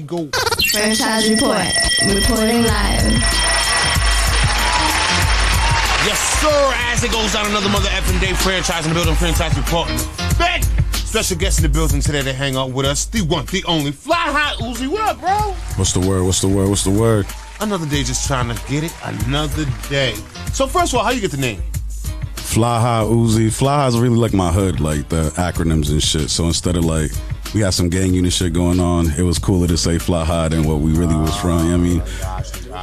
Go. Franchise report. Reporting live. Yes, sir. As it goes down, another mother effing day. Franchise in the building. Franchise report. Bang! Special guest in the building today to hang out with us. The one, the only. FlyHighUzi. What up, bro? What's the word? What's the word? What's the word? Another day just trying to get it. Another day. So first of all, how you get the name? FlyHighUzi. Fly is really like my hood, like the acronyms and shit. So instead of like, we had some gang unit shit going on, it was cooler to say Fly High than what we really was from. You know what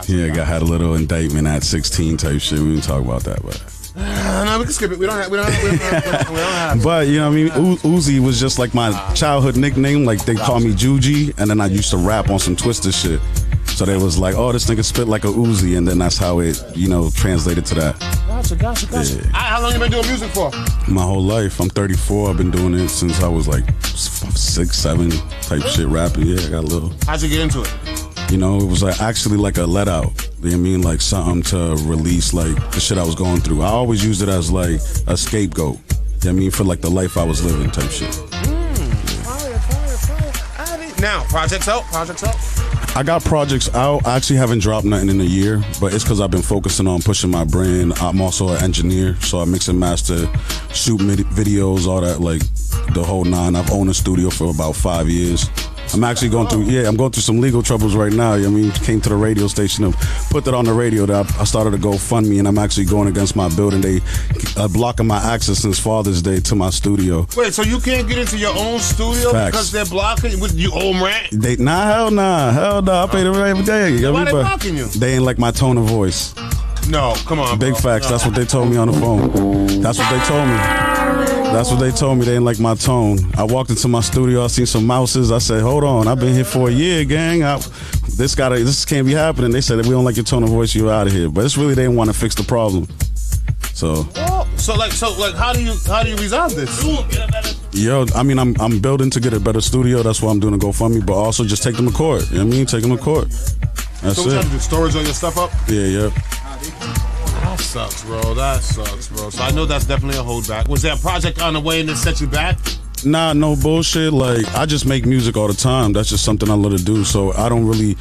I mean? Yeah, I had a little indictment at 16 type shit. We didn't talk about that, but. No, we can skip it. We don't have. But you know what I mean? Uzi was just like my childhood nickname. Like they call me Juji, and then I used to rap on some Twister shit. So they was like, oh, this nigga spit like a Uzi, and then that's how it, translated to that. Gotcha. Yeah. How long you been doing music for? My whole life. I'm 34. I've been doing it since I was like 6, 7 type shit rapping. Yeah, I got a little. How'd you get into it? It was actually like a let out. You know what I mean? Like something to release like the shit I was going through. I always used it as like a scapegoat. You know what I mean? For like the life I was living type shit. Fire. Now, projects out? I got projects out. I actually haven't dropped nothing in a year, but it's because I've been focusing on pushing my brand. I'm also an engineer, so I mix and master, shoot videos, all that, like the whole nine. I've owned a studio for about 5 years. I'm actually going through some legal troubles right now. You know what I mean? Came to the radio station and put that on the radio that I started to GoFundMe, and I'm actually going against my building. They blocking my access since Father's Day to my studio. Wait, so you can't get into your own studio? Facts. Because they're blocking with you own rent? Hell nah. I pay the rent every day. Why they blocking you? They ain't like my tone of voice. No, come on, Big bro. facts. No. That's what they told me on the phone. That's what they told me. They ain't like my tone. I walked into my studio. I seen some mouses. I said, "Hold on, I've been here for a year, gang. This can't be happening." They said, "If we don't like your tone of voice, you're out of here." But it's really they didn't want to fix the problem. So how do you resolve this? I'm building to get a better studio. That's why I'm doing a GoFundMe. But also just take them to court. You know what I mean? Take them to court. That's so it. You have to do storage on your stuff up? Yeah. That sucks, bro. So I know that's definitely a holdback. Was there a project on the way and it set you back? Nah, no bullshit. Like, I just make music all the time. That's just something I love to do. So I don't really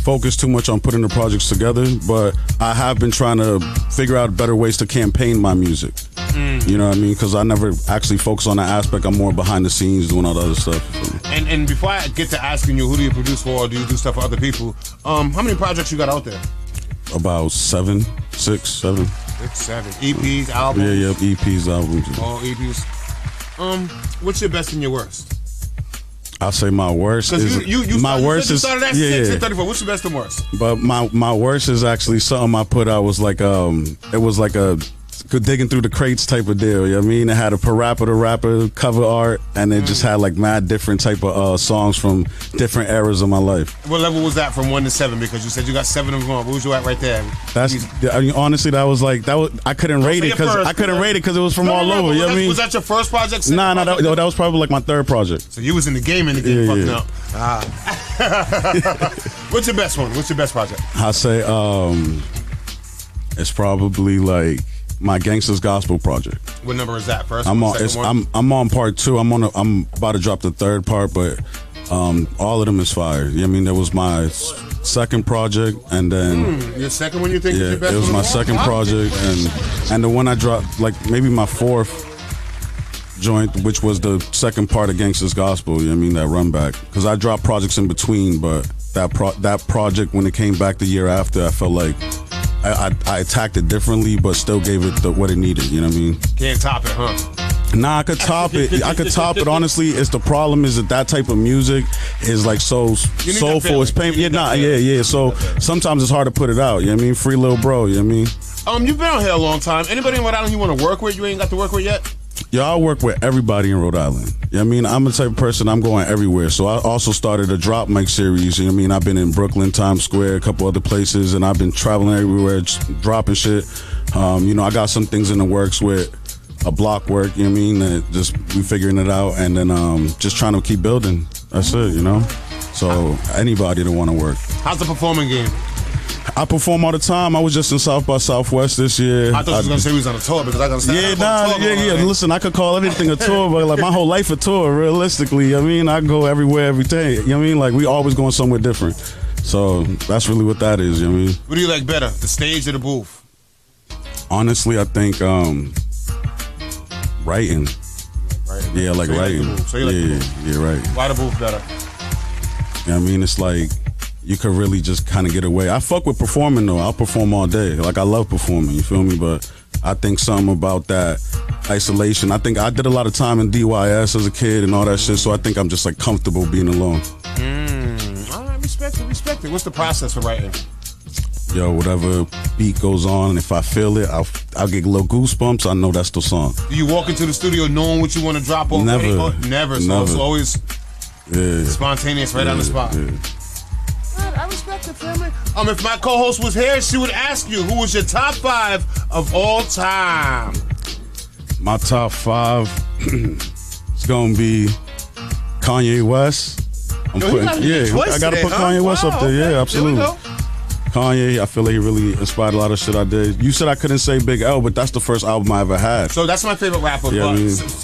focus too much on putting the projects together. But I have been trying to figure out better ways to campaign my music. You know what I mean? Because I never actually focus on that aspect. I'm more behind the scenes doing all the other stuff. And before I get to asking you, who do you produce for, or do you do stuff for other people? How many projects you got out there? About 7, 6, 7. 6, 7. EPs, albums? Yeah, EPs, albums. All EPs. What's your best and your worst? I'll say my worst is you started at 6 and 34. What's your best and worst? But my worst is actually something I put out was like it was like a digging through the crates type of deal. You know what I mean? It had a Parappa the Rapper cover art, and it just had like mad different type of songs from different eras of my life. What level was that from 1 to 7? Because you said you got 7 of them on. What was you at right there? Honestly, that was I couldn't rate it because it was from all over. You know what I mean? Was that your first project? Nah, that was probably like my third project. So you was in the game and fucking up. What's your best one? What's your best project? I say it's probably like my Gangsta's Gospel project. What number is that? First? I'm on part 2. I'm about to drop the third part, but all of them is fire. You know what I mean? That was my second project, and then your second one. You think? Yeah, is your best it was my second project, and the one I dropped, like maybe my fourth joint, which was the second part of Gangsta's Gospel. You know what I mean? That run back, because I dropped projects in between, but that project when it came back the year after, I felt like I attacked it differently, but still gave it what it needed. You know what I mean? Can't top it, huh? Nah, I could top it. Honestly, it's the problem is that type of music is like so soulful. It's painful. Yeah. So sometimes it's hard to put it out. You know what I mean? Free little bro. You know what I mean? You've been out here a long time. Anybody in Rhode Island you want to work with? You ain't got to work with yet? Yeah, I work with everybody in Rhode Island. You know what I mean? I'm the type of person, I'm going everywhere. So I also started a drop mic series. You know what I mean? I've been in Brooklyn, Times Square, a couple other places, and I've been traveling everywhere, just dropping shit. I got some things in the works with a block work, you know what I mean? That just we figuring it out, and then just trying to keep building. That's it, So anybody that want to work. How's the performing game? I perform all the time. I was just in South by Southwest this year. I thought you was gonna say we was on a tour because I was gonna say yeah. Listen, I could call anything a tour, but like my whole life a tour. Realistically, I mean, I go everywhere every day. You know what I mean? Like we always going somewhere different. So that's really what that is. You know what I mean? What do you like better, the stage or the booth? Honestly, I think writing. Yeah, like so writing. So you like the booth. Yeah, right. Why the booth better? You know what I mean? It's like you could really just kind of get away. I fuck with performing though. I'll perform all day. Like I love performing. You feel me? But I think something about that isolation. I think I did a lot of time in DYS as a kid and all that shit. So I think I'm just like comfortable being alone. All right, respect it. What's the process for writing? Yo, whatever beat goes on, and if I feel it, I'll get little goosebumps. I know that's the song. Do you walk into the studio knowing what you want to drop on? Never. So it's always spontaneous, right on the spot. Yeah. I respect it, family. If my co-host was here, she would ask you, who was your top 5 of all time? My top 5 is gonna be Kanye West. I gotta put Kanye West up there. Okay. Yeah, absolutely. Kanye, I feel like he really inspired a lot of shit I did. You said I couldn't say Big L, but that's the first album I ever had. So that's my favorite rapper, but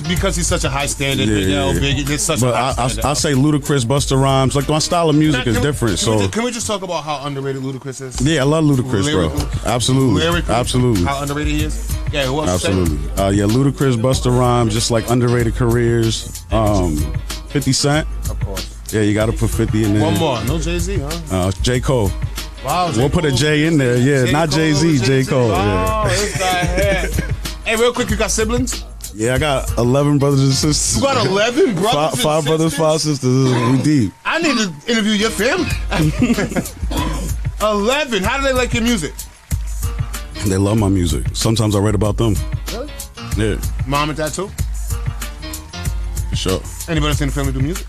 because he's such a high standard, Big L, Biggie, there's such a high standard. I say Ludacris, Busta Rhymes. Like my style of music is different. Can we just talk about how underrated Ludacris is? Yeah, I love Ludacris, bro. Absolutely. Absolutely. How underrated he is? Yeah, who else? Absolutely. Ludacris, Busta Rhymes, just like underrated careers. 50 Cent. Of course. Yeah, you gotta put 50 in there. One more. No Jay-Z, huh? J. Cole. Wow, we'll put a J in there. Yeah, not Jay-Z, J. Cole. Oh, this guy here. Hey, real quick, you got siblings? Yeah, I got 11 brothers and sisters. You got 11 brothers? Five brothers, 5 sisters. We deep. I need to interview your family. 11. How do they like your music? They love my music. Sometimes I write about them. Really? Yeah. Mom and dad too? For sure. Anybody else in the family do music?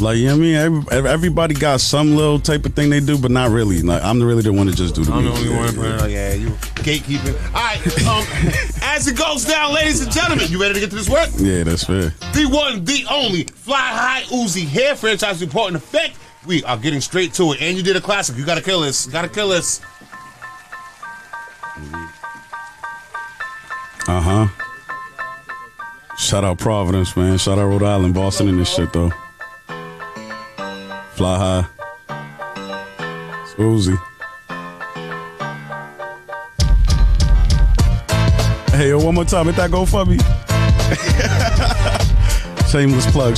Like, you know what I mean? Everybody got some little type of thing they do, but not really. Like, I'm really the one that just do the music. I'm the only one. Yeah, you gatekeeping. All right, as it goes down, ladies and gentlemen, you ready to get to this work? Yeah, that's fair. The one, the only, FlyHighUzi here, franchise report in effect. We are getting straight to it. And you did a classic. You gotta kill this. Shout out Providence, man. Shout out Rhode Island, Boston, and this shit, though. Fly high. It's Uzi. Hey, yo, one more time. Hit that go for me. Shameless plug.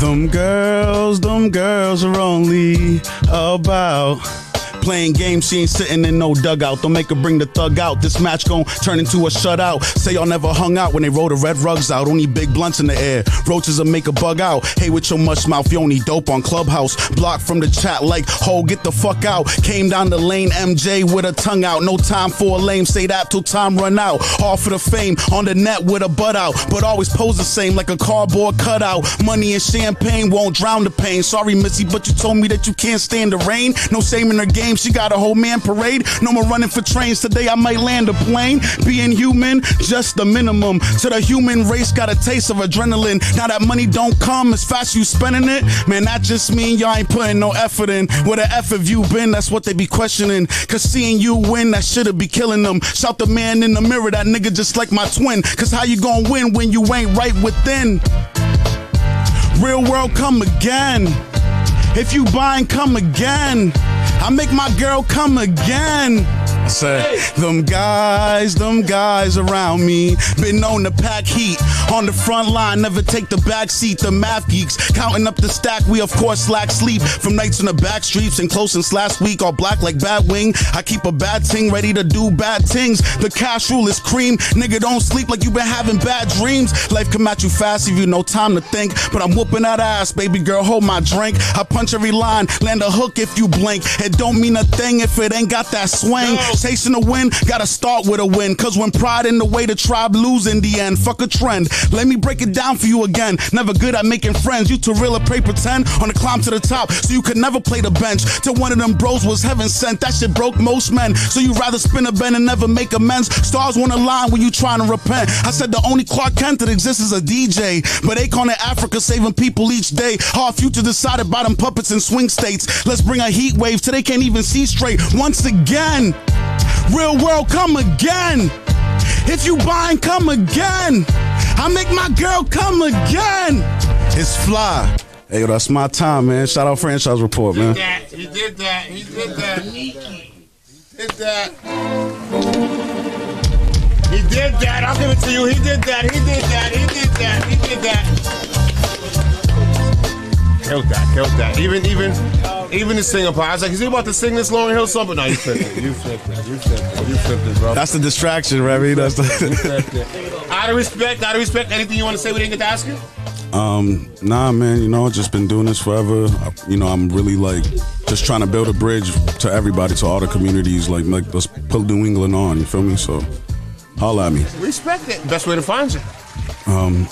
Them girls are only about playing games, she ain't sitting in no dugout. Don't make her bring the thug out. This match gon' turn into a shutout. Say y'all never hung out when they roll the red rugs out. Only big blunts in the air. Roaches will make a bug out. Hey, with your mush mouth, you only dope on Clubhouse. Blocked from the chat like, ho, get the fuck out. Came down the lane, MJ with a tongue out. No time for a lame, say that till time run out. All for the fame, on the net with a butt out. But always pose the same like a cardboard cutout. Money and champagne won't drown the pain. Sorry, Missy, but you told me that you can't stand the rain. No shame in her game, she got a whole man parade. No more running for trains, today I might land a plane. Being human, just the minimum. So the human race got a taste of adrenaline. Now that money don't come as fast you spending it. Man, that just mean y'all ain't putting no effort in. Where the F have you been? That's what they be questioning. Cause seeing you win, that shit'll be killing them. Shout the man in the mirror, that nigga just like my twin. Cause how you gonna win when you ain't right within? Real world come again. If you buying, come again. I make my girl come again. I said, them guys around me been known to pack heat. On the front line, never take the back seat. The math geeks, counting up the stack, we of course lack sleep. From nights in the back streets and close since last week. All black like bad wing, I keep a bad ting ready to do bad things. The cash rule is cream, nigga don't sleep like you been having bad dreams. Life come at you fast if you no time to think. But I'm whooping that ass, baby girl, hold my drink. I punch every line, land a hook if you blink. It don't mean a thing if it ain't got that swing. Chasing a win, gotta start with a win. Cause when pride in the way, the tribe lose in the end. Fuck a trend. Let me break it down for you again. Never good at making friends. You to real pray pretend on the climb to the top, so you could never play the bench. Till one of them bros was heaven sent. That shit broke most men. So you rather spin a bend and never make amends. Stars wanna line when you trying to repent. I said the only Clark Kent that exists is a DJ. But Akon in Africa saving people each day. Hard future decided by them puppets in swing states. Let's bring a heat wave till they can't even see straight. Once again, real world come again. If you buying, come again. I make my girl come again. It's Fly. Hey, that's my time, man. Shout out Franchise Report, man. He did that. He did that. He did that. He did that. I'll give it to you. He did that. He did that. He did that. He did that. Killed that. Killed that. Even the singer part. I was like, is he about to sing this Lauryn Hill song? But no, you flipped it. You flipped it. You flipped it. You flipped it, bro. That's the distraction, Remy. That's the. You flipped it. Out of respect, anything you want to say we didn't get to ask you? Nah, man, you know, just been doing this forever. You know, I'm really like just trying to build a bridge to everybody, to all the communities. Like let's put New England on, you feel me? So, holla at me. Respect it. Best way to find you.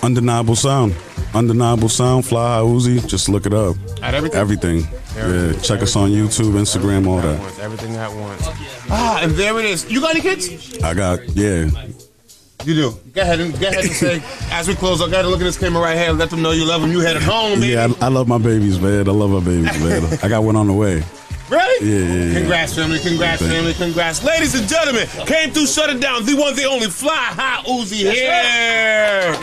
Undeniable Sound. Undeniable Sound, FlyHighUzi. Just look it up. At everything? Everything. Yeah, check us on YouTube, Instagram, all that. Everything at once. And there it is. You got any kids? I got, yeah. You do. Go ahead and say, as we close, I got to look at this camera right here and let them know you love them. You headed home, baby. Yeah, I love my babies, man. I love my babies, man. I got one on the way. Really? Yeah. Congrats, family. Congrats, family. Congrats. Ladies and gentlemen, came through, shut it down. The one, the only FlyHighUzi here.